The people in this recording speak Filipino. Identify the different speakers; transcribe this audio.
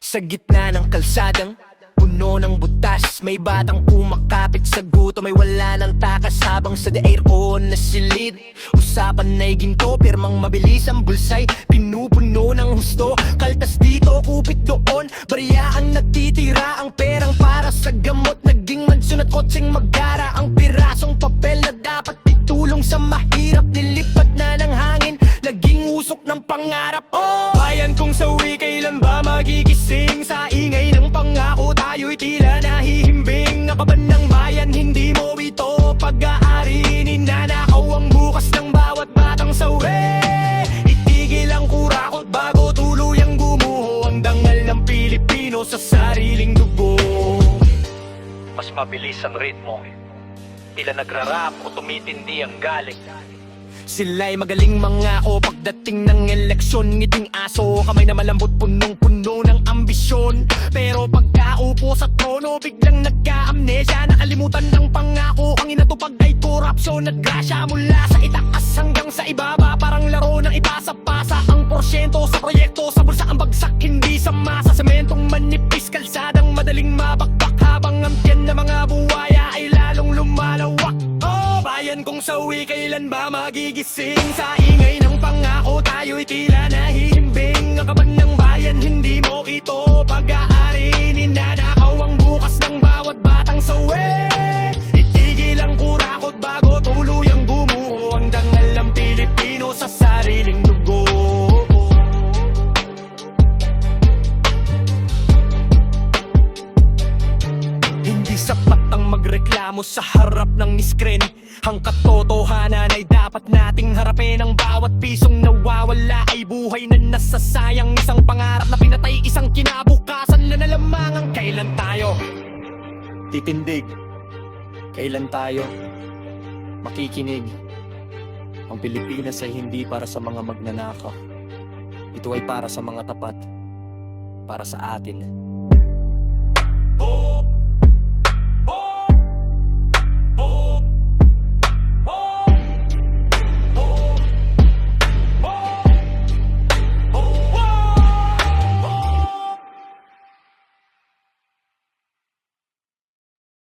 Speaker 1: Sa gitna ng kalsadang puno ng butas, may batang kumakapit sa guto, may wala ng takas habang sa daer ko nasilid. Usapan na'y ginto, pirmang mabilis ang bulsay, pinupuno ng husto. Kaltas dito, kupit doon, barya ang nagtitira. Ang perang para sa gamot, naging mansyon at kotseng magara. Ang pirasong papel na dapat itulong sa mahirap, nilipad na ng hangin, naging usok ng pangarap. Oh, bayan kong sawi, kailan ba magigising? Sa ingay ng pangako, tayo'y tila nahihimbing. Nakaban ng bayan, hindi mo ito pag-aari. Ninanakaw ang bukas ng bawat batang sawi. Itigil ang kurakot bago tuluyang gumuho ang dangal ng Pilipino sa sariling dugo.
Speaker 2: Mas mabilis ang ritmo, tila nagrarap o tumitindi ang galing.
Speaker 1: Sila'y magaling mangako pagdating ng eleksyon. Ngiting aso, kamay na malambot, punong-puno ng ambisyon. Pero pagkaupo sa trono, biglang nagka-amnesia. Nakalimutan ng pangako, ang inatupag ay korupsyon. Naggrasya mula sa itaas hanggang sa ibaba, parang laro ng ipasa-pasa. Ang porsyento sa proyekto, sa bulsa ang bagsak, hindi sa masa. Sementong manipis, kalsadang madaling mabakbak, habang ang tiyan ng mga buwaya ay lalong lumalawak. Oh, bayan kong sawi, kailan ba magigising? Sa ingay ng pangako, tayo'y tila nahihimbing. Nakaban ng bayan, hindi mo ito pag-aari. Ninanakaw ang bukas ng bawat batang sawi. Itigil ang kurakot bago tuluyang gumuho ang dangal ng Pilipino sa sariling dugo. Hindi sapat ang magreklamo sa harap ng iskren. Ang katotohanan ay dapat nating harapin. Ang bawat pisong nawawala ay buhay na nasasayang. Isang pangarap na pinatay, isang kinabukasan na nalamangan. Kailan tayo titindig? Kailan tayo makikinig? Ang Pilipinas ay hindi para sa mga magnanakaw. Ito ay para sa mga tapat, para sa atin.